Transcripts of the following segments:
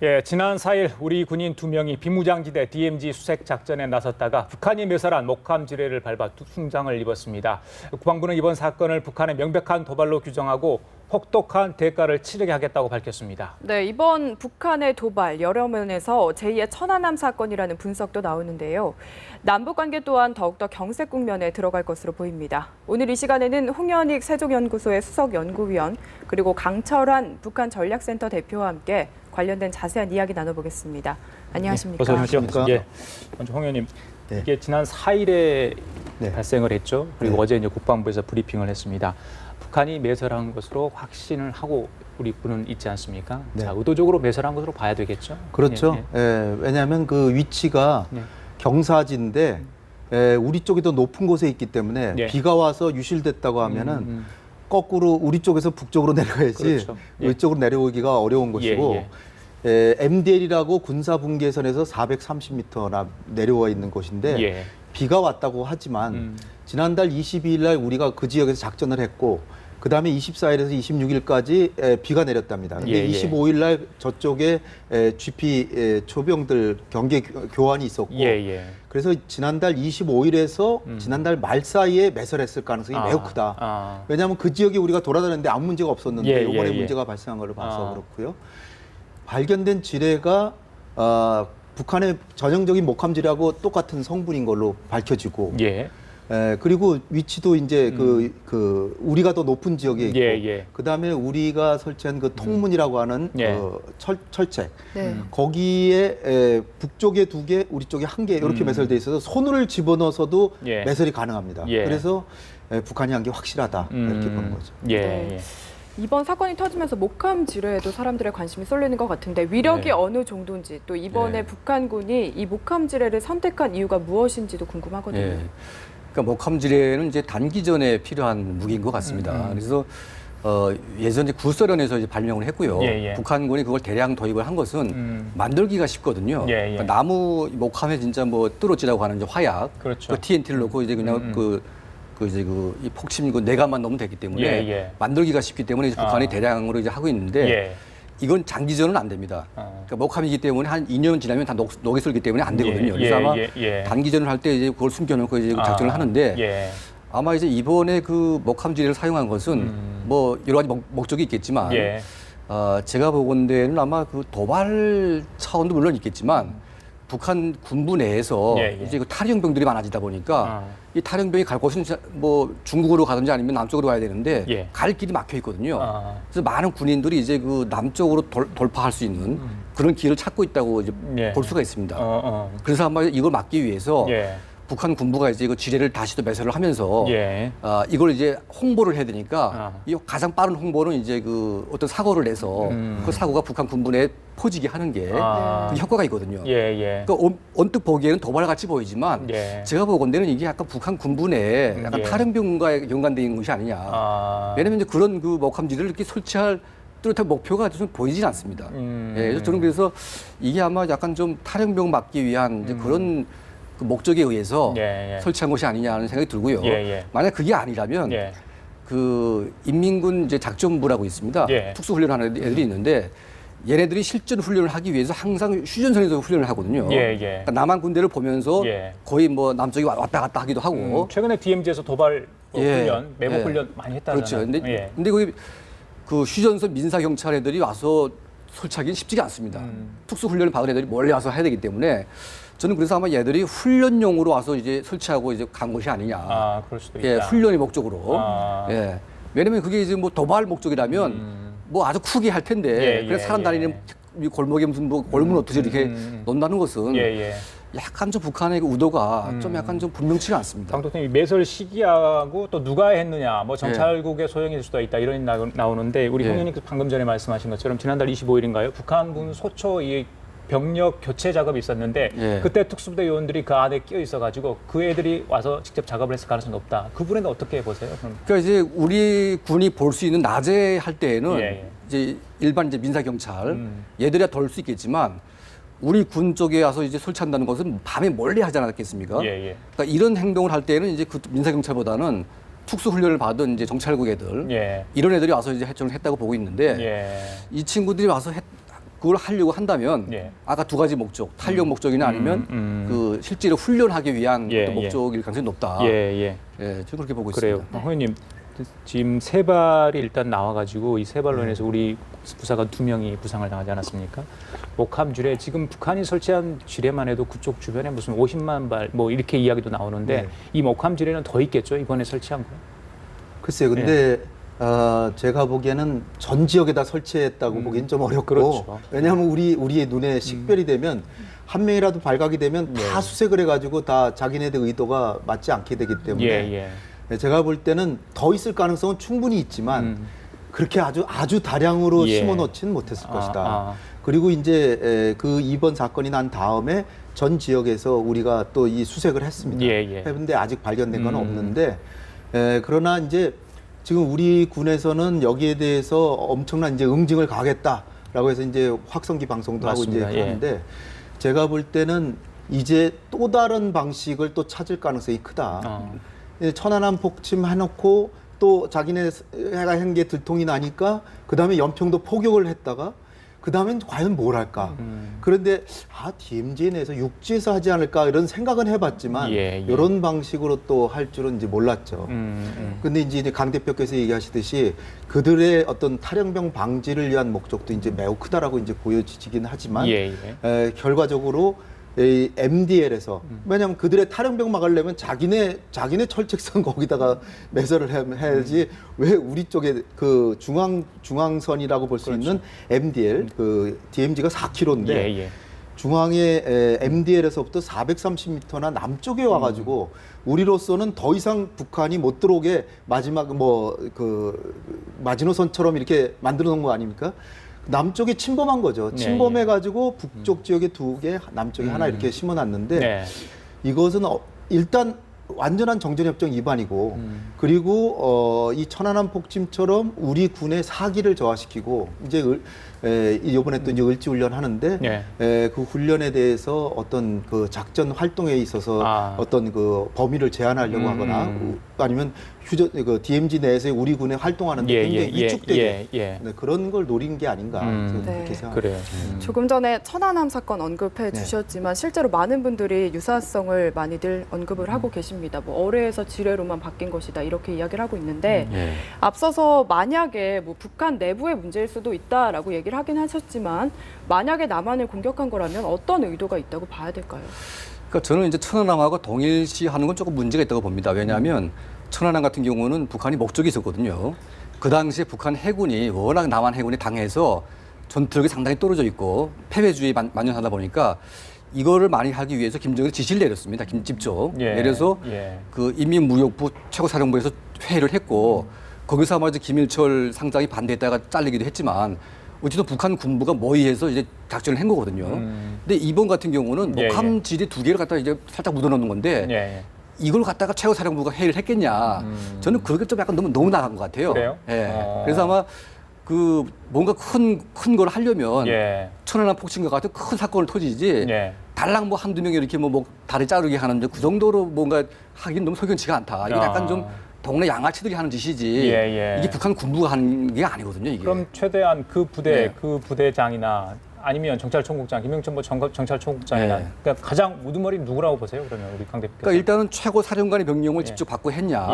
예, 지난 4일 우리 군인 2명이 비무장지대 DMZ 수색 작전에 나섰다가 북한이 묘사한 목함 지뢰를 밟아 중상을 입었습니다. 국방부는 이번 사건을 북한의 명백한 도발로 규정하고 혹독한 대가를 치르게 하겠다고 밝혔습니다. 네, 이번 북한의 도발 여러 면에서 제2의 천안함 사건이라는 분석도 나오는데요. 남북 관계 또한 더욱더 경색 국면에 들어갈 것으로 보입니다. 오늘 이 시간에는 홍현익 세종연구소의 수석연구위원 그리고 강철환 북한 전략센터 대표와 함께 관련된 자세한 이야기 나눠보겠습니다. 안녕하십니까? 어서 오십시오. 예, 먼저 홍 의원님, 네. 이게 지난 4일에 네. 발생을 했죠. 그리고 네. 어제 이제 국방부에서 브리핑을 했습니다. 북한이 매설한 것으로 확신을 하고 우리 군은 있지 않습니까? 네. 자, 의도적으로 매설한 것으로 봐야 되겠죠. 그렇죠. 예, 예. 예, 왜냐하면 그 위치가 네. 경사지인데 우리 쪽이 더 높은 곳에 있기 때문에 네. 비가 와서 유실됐다고 하면은 거꾸로 우리 쪽에서 북쪽으로 내려가야지 그렇죠. 예. 이쪽으로 내려오기가 어려운 곳이고 MDL이라고 군사분계선에서 430m나 내려와 있는 곳인데 예. 비가 왔다고 하지만 지난달 22일 날 우리가 그 지역에서 작전을 했고 그다음에 24일에서 26일까지 비가 내렸답니다. 근데 예, 예. 25일 날 저쪽에 GP 초병들 경계 교환이 있었고 예, 예. 그래서 지난달 25일에서 지난달 말 사이에 매설했을 가능성이 매우 크다. 왜냐하면 그 지역에 우리가 돌아다녔는데 아무 문제가 없었는데 예, 이번에 예, 예. 문제가 발생한 걸 봐서 그렇고요. 발견된 지뢰가 북한의 전형적인 목함 지뢰하고 똑같은 성분인 걸로 밝혀지고 예. 그리고 위치도 이제 그 우리가 더 높은 지역에 있고 예, 예. 그다음에 우리가 설치한 그 통문이라고 하는 예. 철책 네. 거기에 북쪽에 2개, 우리 쪽에 1개 이렇게 매설돼 있어서 손을 집어넣어서도 예. 매설이 가능합니다. 예. 그래서 북한이 한 게 확실하다 이렇게 보는 거죠. 예, 네. 예. 이번 사건이 터지면서 목함 지뢰에도 사람들의 관심이 쏠리는 것 같은데 위력이 네. 어느 정도인지 또 이번에 네. 북한군이 이 목함 지뢰를 선택한 이유가 무엇인지도 궁금하거든요. 예. 그러니까 목함 지뢰는 이제 단기전에 필요한 무기인 것 같습니다. 그래서 예전에 구소련에서 이제 발명을 했고요. 예, 예. 북한군이 그걸 대량 도입을 한 것은 만들기가 쉽거든요. 예, 예. 그러니까 나무 목함에 진짜 뭐 뚜루찌라고 하는 이제 화약, 그렇죠. 그 TNT를 넣고 이제 그냥 이 폭침 그 내관만 넣으면 되기 때문에 예. 만들기가 쉽기 때문에 이제 북한이 대량으로 이제 하고 있는데. 예. 이건 장기전은 안 됩니다. 그러니까 목함이기 때문에 한 2년 지나면 다 녹이 슬기 때문에 안 되거든요. 그래서 아마 단기전을 할 때 이제 그걸 숨겨놓고 이제 작전을 하는데 예. 아마 이제 이번에 그 목함 지뢰를 사용한 것은 뭐 여러 가지 목적이 있겠지만 예. 제가 보건대는 아마 그 도발 차원도 물론 있겠지만 북한 군부 내에서 예, 예. 이제 그 탈영병들이 많아지다 보니까 이 탈영병이 갈 곳은 뭐 중국으로 가든지 아니면 남쪽으로 가야 되는데 예. 갈 길이 막혀 있거든요. 그래서 많은 군인들이 이제 그 남쪽으로 돌파할 수 있는 그런 길을 찾고 있다고 이제 예. 볼 수가 있습니다. 그래서 아마 이걸 막기 위해서 예. 북한 군부가 이제 그 지뢰를 다시 또 매설을 하면서 예. 이걸 이제 홍보를 해야 되니까 이 가장 빠른 홍보는 이제 그 어떤 사고를 내서 그 사고가 북한 군부 내에 퍼지게 하는 게 그 효과가 있거든요. 예. 그러니까 언뜻 보기에는 도발 같이 보이지만 예. 제가 보건대는 이게 약간 북한 군부 내에 약간 예. 탈영병과 연관된 것이 아니냐. 왜냐하면 이제 그런 그 목함지를 이렇게 설치할 뚜렷한 목표가 좀 보이진 않습니다. 예, 그래서 저는 그래서 이게 아마 약간 좀 탈영병 막기 위한 이제 그런 그 목적에 의해서 예. 설치한 것이 아니냐는 생각이 들고요. 예. 만약 그게 아니라면 예. 그 인민군 이제 작전부라고 있습니다. 예. 특수훈련하는 애들이 있는데 얘네들이 실전 훈련을 하기 위해서 항상 휴전선에서 훈련을 하거든요. 예. 그러니까 남한 군대를 보면서 예. 거의 뭐 남쪽이 왔다 갔다 하기도 하고. 최근에 DMZ에서 도발 예. 훈련, 매복 예. 훈련 많이 했다잖아요. 그렇죠. 근데, 예. 근데 그 휴전선 민사 경찰 애들이 와서 설치하기는 쉽지가 않습니다. 특수 훈련을 받은 애들이 멀리 와서 해야 되기 때문에 저는 그래서 아마 얘들이 훈련용으로 와서 이제 설치하고 이제 간 것이 아니냐. 그럴 수도 있다. 예, 훈련의 목적으로. 예. 왜냐면 그게 이제 뭐 도발 목적이라면 뭐 아주 크게 할 텐데 예, 그래서 사람 예. 다니는 이 골목에 무슨 뭐 골문 어떻게 이렇게 논다는 것은 예. 약간 좀 북한의 그 의도가 좀 약간 좀 분명치가 않습니다. 강 대통령이 매설 시기하고 또 누가 했느냐, 뭐 정찰국의 소형일 수도 있다 이런 얘기 나오는데 우리 예. 홍 의원님 방금 전에 말씀하신 것처럼 지난달 25일인가요? 북한군 소초 이 병력 교체 작업이 있었는데 예. 그때 특수부대 요원들이 그 안에 끼어 있어가지고 그 애들이 와서 직접 작업을 했을 가능성이 높다. 그 부분은 어떻게 보세요? 그럼? 그러니까 이제 우리 군이 볼 수 있는 낮에 할 때에는 예. 이제 일반 이제 민사 경찰 얘들이야 덜 수 있겠지만 우리 군 쪽에 와서 이제 설치한다는 것은 밤에 멀리 하지 않았겠습니까? 예. 그러니까 이런 행동을 할 때는 이제 그 민사 경찰보다는 특수 훈련을 받은 이제 정찰국 애들 예. 이런 애들이 와서 이제 해체를 했다고 보고 있는데 예. 이 친구들이 와서 그걸 하려고 한다면 예. 아까 두 가지 목적, 탄력 목적이나 아니면 그 실제로 훈련하기 위한 예, 어떤 목적일 가능성이 높다. 예. 예, 저는 그렇게 보고 그래요. 있습니다. 호연님 지금 세 발이 일단 나와가지고 이 세 발로 인해서 우리 부사관 2명이 부상을 당하지 않았습니까? 목함 지뢰 지금 북한이 설치한 지뢰만 해도 그쪽 주변에 무슨 50만 발 뭐 이렇게 이야기도 나오는데 네. 이 목함 지뢰는 더 있겠죠 이번에 설치한 거? 글쎄요, 근데 제가 보기에는 전 지역에다 설치했다고 보기엔 좀 어렵고, 그렇죠. 왜냐하면 우리의 눈에 식별이 되면 한 명이라도 발각이 되면 다 수색을 해가지고 다 자기네들 의도가 맞지 않게 되기 때문에 제가 볼 때는 더 있을 가능성은 충분히 있지만 그렇게 아주 다량으로 예. 심어놓지는 못했을 것이다. 아. 그리고 이제 그 이번 사건이 난 다음에 전 지역에서 우리가 또 이 수색을 했습니다. 예. 했는데 아직 발견된 건 없는데 그러나 이제 지금 우리 군에서는 여기에 대해서 엄청난 이제 응징을 가하겠다라고 해서 이제 확성기 방송도 맞습니다. 하고 이제 하는데 제가 볼 때는 이제 또 다른 방식을 또 찾을 가능성이 크다. 천안함 폭침 해놓고 또 자기네가 한 게 들통이 나니까 그 다음에 연평도 포격을 했다가 그 다음엔 과연 뭘 할까? 그런데 DMZ 내에서 육지에서 하지 않을까 이런 생각은 해봤지만 이런 방식으로 또 할 줄은 이제 몰랐죠. 근데 이제 강 대표께서 얘기하시듯이 그들의 어떤 탈영병 방지를 위한 목적도 이제 매우 크다라고 이제 보여지긴 하지만 결과적으로 이 MDL에서 왜냐하면 그들의 탈영병 막으려면 자기네 철책선 거기다가 매설을 해야지 왜 우리 쪽에 그 중앙선이라고 볼 수 있는 MDL 그 DMZ가 4km인데 중앙의 MDL에서부터 430m나 남쪽에 와가지고 우리로서는 더 이상 북한이 못 들어오게 마지막 그 마지노선처럼 이렇게 만들어 놓은 거 아닙니까? 남쪽에 침범한 거죠. 침범해가지고 북쪽 지역에 2개, 남쪽에 하나 이렇게 심어놨는데 이것은 일단 완전한 정전협정 위반이고 그리고 이 천안함 폭침처럼 우리 군의 사기를 저하시키고 이제 이번에 또 이제 을지훈련 하는데 그 훈련에 대해서 어떤 그 작전 활동에 있어서 어떤 그 범위를 제한하려고 하거나 아니면 그 DMZ 내에서 우리 군에 활동하는데 굉장히 위축되게 그런 걸 노린 게 아닌가 저는 그렇게 생각합니다. 그래요. 조금 전에 천안함 사건 언급해 주셨지만 실제로 많은 분들이 유사성을 많이들 언급을 하고 계십니다. 뭐 어뢰에서 지뢰로만 바뀐 것이다 이렇게 이야기를 하고 있는데 앞서서 만약에 뭐 북한 내부의 문제일 수도 있다라고 얘기를 하긴 하셨지만 만약에 남한을 공격한 거라면 어떤 의도가 있다고 봐야 될까요? 그러니까 저는 이제 천안함하고 동일시하는 건 조금 문제가 있다고 봅니다. 왜냐하면 천안함 같은 경우는 북한이 목적이 있었거든요. 그 당시에 북한 해군이 워낙 남한 해군이 강해서 전투력이 상당히 떨어져 있고 패배주의 만연하다 보니까 이거를 많이 하기 위해서 김정일이 지시를 내렸습니다. 직접 내려서 그 인민무력부 최고사령부에서 회의를 했고 거기서 아마 이제 김일철 상장이 반대했다가 잘리기도 했지만 어쨌든 북한 군부가 모의해서 이제 작전을 한 거거든요. 근데 이번 같은 경우는 목함 지뢰 2개를 갖다가 이제 살짝 묻어놓는 건데 이걸 갖다가 최고사령부가 회의를 했겠냐. 저는 그게 좀 약간 너무 나간 것 같아요. 그래요? 그래서 아마 그 뭔가 큰 걸 하려면 천안함 폭침과 같은 큰 사건을 터지지 달랑 뭐 한두 명이 이렇게 뭐 다리 자르게 하는데 그 정도로 뭔가 하긴 너무 석연치가 않다. 이게 약간 좀 동네 양아치들이 하는 짓이지 이게 북한 군부가 하는 게 아니거든요. 이게. 그럼 최대한 그 부대 그 부대장이나 아니면 정찰총국장 김영천 뭐 정찰총국장이나 그러니까 가장 우두머리 누구라고 보세요? 그러면 우리 강 대표께서. 그러니까 일단은 최고 사령관의 명령을 직접 받고 했냐,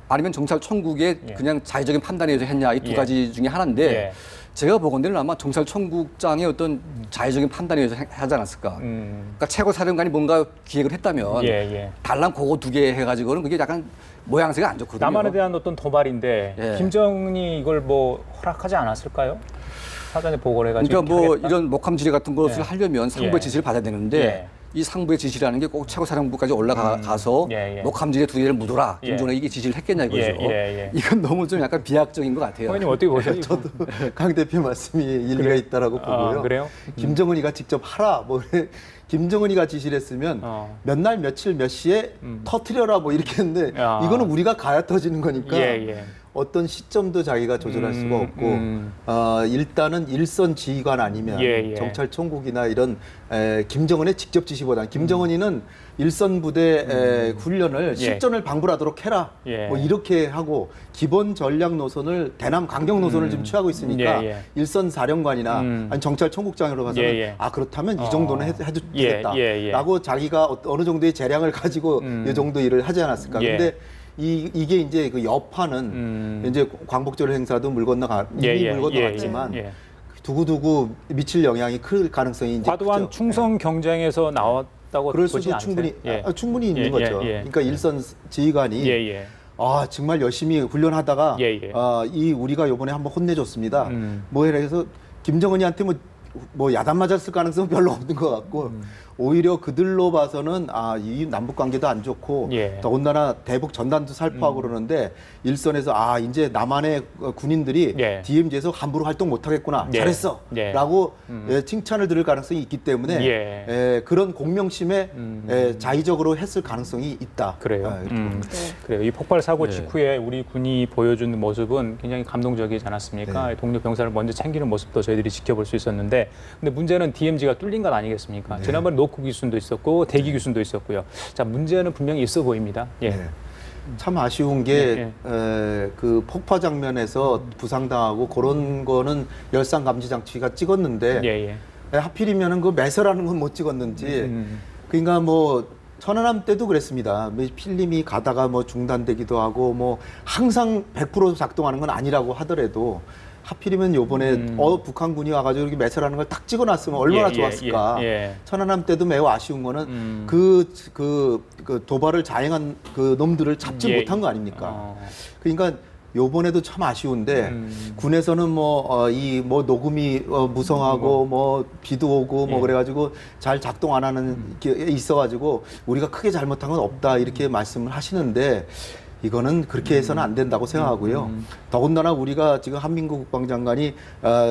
아니면 정찰총국의 그냥 자의적인 판단에 의해서 했냐 이 두 가지 중에 하나인데 제가 보건대는 아마 정찰총국장의 어떤 자의적인 판단에 의해서 하지 않았을까. 그러니까 최고 사령관이 뭔가 기획을 했다면 달랑 그거 2개 해가지고는 그게 약간 모양새가 안 좋거든요. 남한에 대한 어떤 도발인데 김정은이 이걸 뭐 허락하지 않았을까요? 사전에 보고를 해가지고. 그러니까 뭐 이런 목함 지뢰 같은 것을 하려면 상부의 지시를 받아야 되는데 이 상부의 지시라는 게 꼭 최고사령부까지 올라가서 목함 지뢰 2개를 묻어라. 김정은이 이게 지시를 했겠냐 이거죠. 이건 너무 좀 약간 비약적인 것 같아요. 의원님 어떻게 보세요? 저도 강 대표 말씀이 일리가 있다라고 보고요. 그래요? 김정은이가 직접 하라. 뭐 김정은이가 지시를 했으면 몇 날 며칠 몇 시에 터트려라 뭐 이렇게 했는데 이거는 우리가 가야 터지는 거니까 어떤 시점도 자기가 조절할 수가 없고 일단은 일선 지휘관 아니면 정찰총국이나 이런 김정은의 직접 지시보다는 김정은이는 일선 부대 훈련을 실전을 방불하도록 해라 뭐 이렇게 하고 기본 전략 노선을 대남 강경 노선을 지금 취하고 있으니까 일선 사령관이나 아니 정찰총국장으로 봐서는 아 그렇다면 이 정도는 해도 되겠다라고 자기가 어느 정도의 재량을 가지고 이 정도 일을 하지 않았을까. 근데 이게 이제 그 여파는 이제 광복절 행사도 물 건너갔지만 두고두고 미칠 영향이 클 가능성이 이제 과도한 크죠. 충성 경쟁에서 나왔다고 그럴 보지 수도 않으세요? 충분히 있는 거죠. 그러니까 일선 지휘관이 아 정말 열심히 훈련하다가 이 우리가 이번에 한번 혼내줬습니다. 뭐 이래서 김정은이한테 뭐 야단 맞았을 가능성은 별로 없는 것 같고 오히려 그들로 봐서는 이 남북 관계도 안 좋고 더군다나 대북 전단도 살포하고 그러는데 일선에서 이제 남한의 군인들이 DMZ에서 함부로 활동 못 하겠구나 잘했어라고 칭찬을 들을 가능성이 있기 때문에 그런 공명심에 자의적으로 했을 가능성이 있다. 그래요. 그래요. 이 폭발 사고 직후에 우리 군이 보여준 모습은 굉장히 감동적이지 않았습니까? 동료 병사를 먼저 챙기는 모습도 저희들이 지켜볼 수 있었는데, 근데 문제는 DMZ가 뚫린 것 아니겠습니까? 지난번에 노크 기순도 있었고 대기 기순도 있었고요. 자, 문제는 분명히 있어 보입니다. 참 아쉬운 게 그 폭파 장면에서 부상당하고 그런 거는 열상 감지 장치가 찍었는데 하필이면은 그 매설하는 건 못 찍었는지 그러니까 뭐 천안함 때도 그랬습니다. 필름이 가다가 뭐 중단되기도 하고 뭐 항상 100% 작동하는 건 아니라고 하더라도 하필이면 요번에 북한군이 와가지고 이렇게 매설하는 걸 딱 찍어놨으면 얼마나 좋았을까. 천안함 때도 매우 아쉬운 거는 그 도발을 자행한 그 놈들을 잡지 못한 거 아닙니까? 그러니까 요번에도 참 아쉬운데 군에서는 이 녹음이 무성하고 뭐 비도 오고 뭐 그래가지고 잘 작동 안 하는 게 있어가지고 우리가 크게 잘못한 건 없다 이렇게 말씀을 하시는데 이거는 그렇게 해서는 안 된다고 생각하고요. 더군다나 우리가 지금 한민구 국방장관이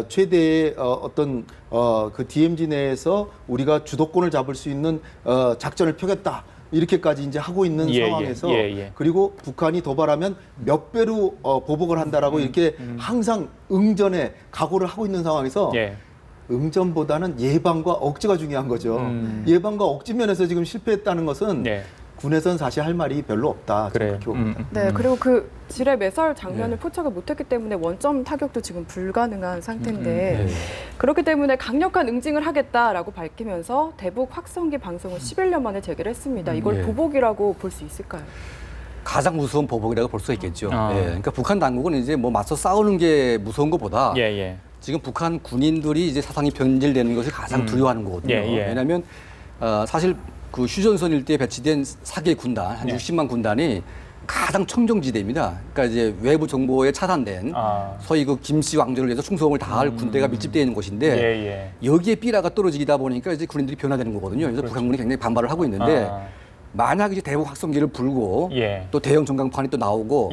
최대의 어떤 그 DMZ 내에서 우리가 주도권을 잡을 수 있는 작전을 펴겠다. 이렇게까지 이제 하고 있는 상황에서 그리고 북한이 도발하면 몇 배로 보복을 한다라고 이렇게 항상 응전에 각오를 하고 있는 상황에서 응전보다는 예방과 억지가 중요한 거죠. 예방과 억지 면에서 지금 실패했다는 것은 군에서는 사실 할 말이 별로 없다. 그래요. 네, 그리고 그 지뢰 매설 장면을 포착을 못했기 때문에 원점 타격도 지금 불가능한 상태인데 그렇기 때문에 강력한 응징을 하겠다라고 밝히면서 대북 확성기 방송을 11년 만에 재개를 했습니다. 이걸 보복이라고 볼 수 있을까요? 가장 무서운 보복이라고 볼 수 있겠죠. 그러니까 북한 당국은 이제 뭐 맞서 싸우는 게 무서운 것보다 지금 북한 군인들이 이제 사상이 변질되는 것을 가장 두려워하는 거거든요. 왜냐하면 사실 그 휴전선 일대에 배치된 4개 군단, 한 60만 군단이 가장 청정지대입니다. 그러니까 이제 외부 정보에 차단된 소위 그 김씨 왕조를 위해서 충성을 다할 군대가 밀집되어 있는 곳인데 여기에 삐라가 떨어지다 보니까 이제 군인들이 변화되는 거거든요. 그래서 북한군이 굉장히 반발을 하고 있는데 만약 이제 대북 확성기를 불고 또 대형 전광판이 또 나오고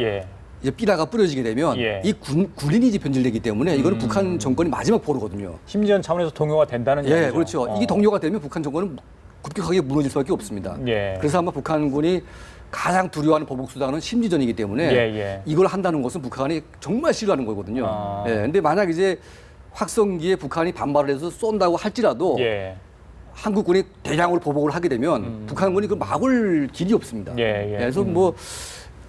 이제 삐라가 뿌려지게 되면 이 군인이 이제 변질되기 때문에 이거는 북한 정권이 마지막 포로거든요. 심지어 차원에서 동요가 된다는 얘기죠. 그렇죠. 이게 동요가 되면 북한 정권은 급격하게 무너질 수밖에 없습니다. 그래서 아마 북한군이 가장 두려워하는 보복 수단은 심지전이기 때문에 이걸 한다는 것은 북한이 정말 싫어하는 거거든요. 근데 만약 이제 확성기에 북한이 반발을 해서 쏜다고 할지라도 한국군이 대량으로 보복을 하게 되면 북한군이 그걸 막을 길이 없습니다. 그래서 뭐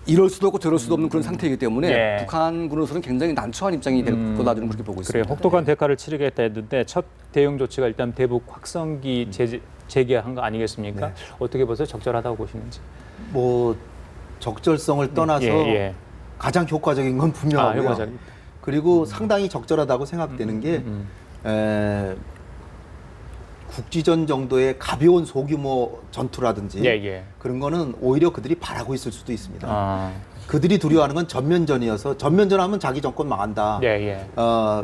이럴 수도 없고 저럴 수도 없는 그런 상태이기 때문에 북한군으로서는 굉장히 난처한 입장이 될 거다 저는 그렇게 보고 있습니다. 그래요. 혹독한 대가를 치르겠다 했는데 첫 대응 조치가 일단 대북 확성기 재개한 거 아니겠습니까? 어떻게 보세요? 적절하다고 보시는지? 뭐 적절성을 떠나서 가장 효과적인 건 분명하고요. 그리고 상당히 적절하다고 생각되는 게 국지전 정도의 가벼운 소규모 전투라든지 그런 거는 오히려 그들이 바라고 있을 수도 있습니다. 그들이 두려워하는 건 전면전이어서 전면전하면 자기 정권 망한다.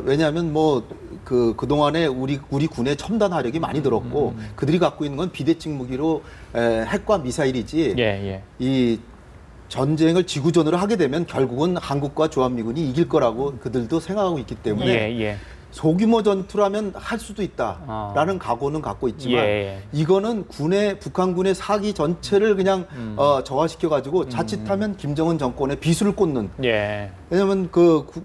왜냐하면 뭐 그동안에 우리 군의 첨단 화력이 많이 들었고 그들이 갖고 있는 건 비대칭 무기로 핵과 미사일이지 이 전쟁을 지구전으로 하게 되면 결국은 한국과 주한미군이 이길 거라고 그들도 생각하고 있기 때문에 소규모 전투라면 할 수도 있다라는 각오는 갖고 있지만 예. 이거는 북한군의 사기 전체를 그냥 저하시켜가지고 자칫하면 김정은 정권의 비수를 꽂는. 예. 왜냐하면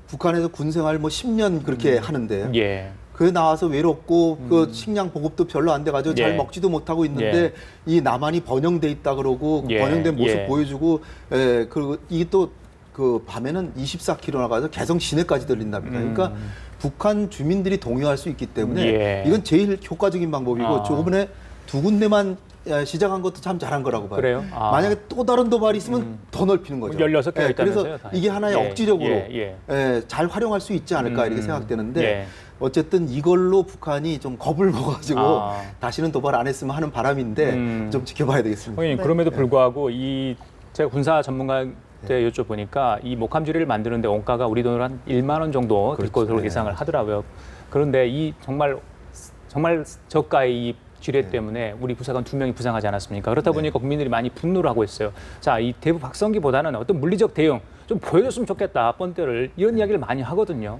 북한에서 군생활 뭐 10년 그렇게 하는데 예. 그 나와서 외롭고 그 식량 보급도 별로 안 돼가지고 예. 잘 먹지도 못하고 있는데 이 남한이 번영돼 있다 그러고 예. 번영된 모습 예. 보여주고 그리고 이게 또 그 밤에는 24km 나가서 개성 시내까지 들린답니다. 그러니까 북한 주민들이 동요할 수 있기 때문에 예. 이건 제일 효과적인 방법이고 저번에 두 군데만 시작한 것도 참 잘한 거라고 봐요. 그래요? 만약에 또 다른 도발이 있으면 더 넓히는 거죠. 16개가 있다면서요? 그래서 다. 이게 하나의 예. 억지력으로 예. 잘 활용할 수 있지 않을까 이렇게 생각되는데 예. 어쨌든 이걸로 북한이 좀 겁을 먹어가지고 다시는 도발 안 했으면 하는 바람인데 좀 지켜봐야 되겠습니다. 형님, 그럼에도 불구하고 제가 군사 전문가한테 여쭤보니까 이 목함지뢰를 만드는데 원가가 우리 돈으로 한 1만 원 정도 들 것으로 예상을 하더라고요. 그런데 이 정말 저가의 이 지뢰 때문에 우리 부사관 2명이 부상하지 않았습니까? 그렇다 보니까 국민들이 많이 분노를 하고 있어요. 자, 이 대북 확성기보다는 어떤 물리적 대응 좀 보여줬으면 좋겠다, 뻔때를 이런 이야기를 많이 하거든요.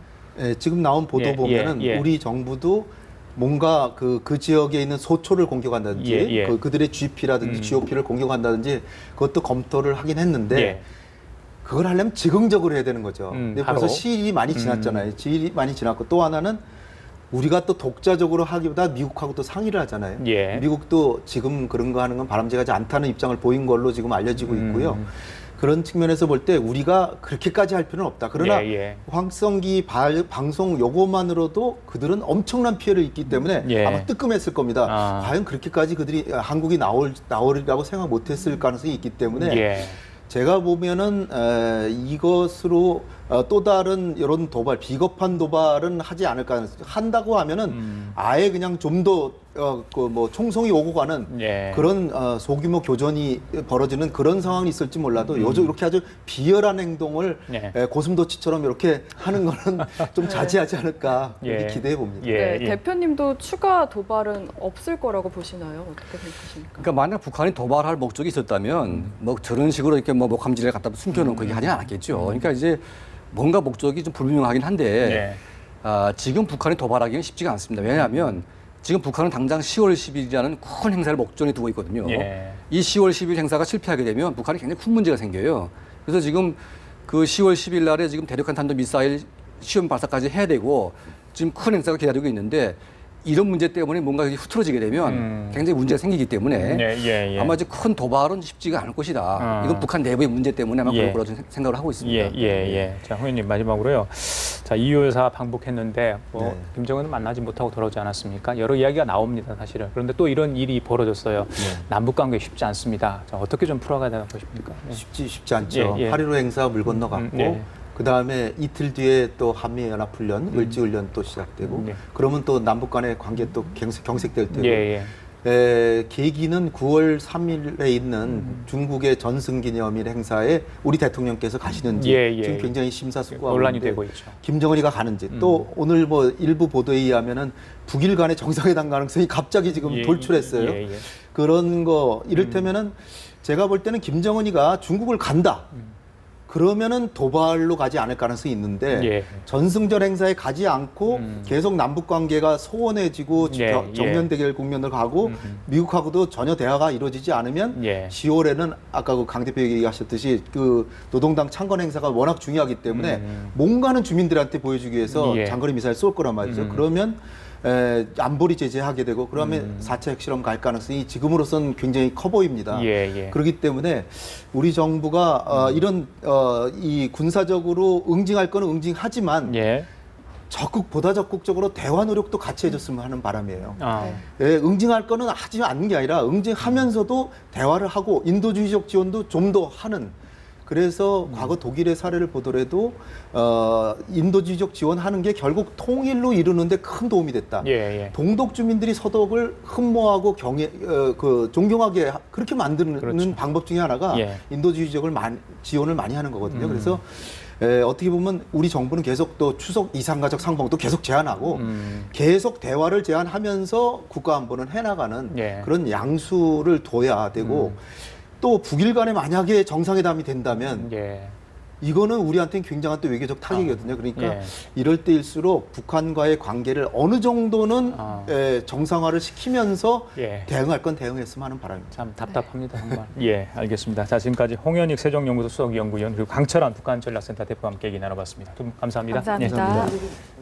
지금 나온 보도 보면은 우리 정부도 뭔가 그 지역에 있는 소초를 공격한다든지 그들의 GP라든지 GOP를 공격한다든지 그것도 검토를 하긴 했는데 그걸 하려면 즉흥적으로 해야 되는 거죠. 근데 벌써 시일이 많이 지났잖아요. 시일이 많이 지났고 또 하나는 우리가 또 독자적으로 하기보다 미국하고 또 상의를 하잖아요. 미국도 지금 그런 거 하는 건 바람직하지 않다는 입장을 보인 걸로 지금 알려지고 있고요. 그런 측면에서 볼 때 우리가 그렇게까지 할 필요는 없다. 그러나 황성기 방송 요것만으로도 그들은 엄청난 피해를 입기 때문에 아마 뜨끔했을 겁니다. 과연 그렇게까지 그들이 한국이 나오리라고 생각 못했을 가능성이 있기 때문에 제가 보면은 이것으로 또 다른 이런 도발, 비겁한 도발은 하지 않을까. 한다고 하면은 아예 그냥 좀 더 뭐 총성이 오고 가는 그런 소규모 교전이 벌어지는 그런 상황이 있을지 몰라도 요즘 이렇게 아주 비열한 행동을 고슴도치처럼 이렇게 하는 거는 좀 자제하지 않을까 이렇게 기대해 봅니다. 대표님도 추가 도발은 없을 거라고 보시나요? 어떻게 생각하십니까? 그러니까 만약 북한이 도발할 목적이 있었다면 뭐 저런 식으로 이렇게 뭐 목함지를 갖다 숨겨놓고 이렇게 하지 않았겠죠. 그러니까 이제 뭔가 목적이 좀 불분명하긴 한데 지금 북한이 도발하기는 쉽지가 않습니다. 왜냐하면 지금 북한은 당장 10월 10일이라는 큰 행사를 목전에 두고 있거든요. 이 10월 10일 행사가 실패하게 되면 북한이 굉장히 큰 문제가 생겨요. 그래서 지금 그 10월 10일 날에 지금 대륙간 탄도 미사일 시험 발사까지 해야 되고 지금 큰 행사가 기다리고 있는데 이런 문제 때문에 뭔가 흐트러지게 되면 굉장히 문제가 생기기 때문에 아마 이제 큰 도발은 쉽지가 않을 것이다. 이건 북한 내부의 문제 때문에 아마 그럴 거라고 생각을 하고 있습니다. 자, 홍현님 마지막으로요. 자, 2.5.14 방북했는데 김정은은 만나지 못하고 돌아오지 않았습니까? 여러 이야기가 나옵니다, 사실은. 그런데 또 이런 일이 벌어졌어요. 남북 관계 쉽지 않습니다. 자, 어떻게 좀 풀어가야 되나 보십니까? 쉽지 않죠. 8.15 행사 물 건너갔고 그 다음에 이틀 뒤에 또 한미연합훈련, 을지훈련 또 시작되고 그러면 또 남북 간의 관계 또 경색될 테고 계기는 9월 3일에 있는 중국의 전승기념일 행사에 우리 대통령께서 가시는지 지금 굉장히 심사숙고하고 논란이 되고 있죠. 김정은이가 가는지 또 오늘 뭐 일부 보도에 의하면은 북일 간의 정상회담 가능성이 갑자기 지금 돌출했어요. 그런 거 이를테면은 제가 볼 때는 김정은이가 중국을 간다. 그러면은 도발로 가지 않을 가능성이 있는데 전승절 행사에 가지 않고 계속 남북 관계가 소원해지고 정면 대결 국면을 가고 미국하고도 전혀 대화가 이루어지지 않으면 10월에는 아까 그 강 대표 얘기하셨듯이 그 노동당 창건 행사가 워낙 중요하기 때문에 뭔가는 주민들한테 보여주기 위해서 장거리 미사일 쏠 거란 말이죠. 그러면 안보리 제재하게 되고 그러면 4차 핵실험 갈 가능성이 지금으로서는 굉장히 커 보입니다. 그렇기 때문에 우리 정부가 이런 이 군사적으로 응징할 거는 응징하지만 보다 적극적으로 대화 노력도 같이 해줬으면 하는 바람이에요. 응징할 거는 하지 않는 게 아니라 응징하면서도 대화를 하고 인도주의적 지원도 좀 더 하는. 그래서 과거 독일의 사례를 보더라도 인도주의적 지원하는 게 결국 통일로 이루는데 큰 도움이 됐다. 동독 주민들이 서독을 흠모하고 존경하게 그렇게 만드는 방법 중에 하나가 인도주의적을 지원을 많이 하는 거거든요. 그래서 어떻게 보면 우리 정부는 계속 또 추석 이상가족 상봉도 계속 제안하고 계속 대화를 제안하면서 국가안보는 해나가는 그런 양수를 둬야 되고 또 북일 간에 만약에 정상회담이 된다면 이거는 우리한테는 굉장한 또 외교적 타격이거든요. 그러니까 예. 이럴 때일수록 북한과의 관계를 어느 정도는 정상화를 시키면서 예. 대응할 건 대응했으면 하는 바람입니다. 참 답답합니다, 정말. 예, 알겠습니다. 자, 지금까지 홍현익 세종연구소 수석연구위원 그리고 강철한 북한 전략센터 대표와 함께 얘기 나눠봤습니다. 두 분 감사합니다. 감사합니다. 예.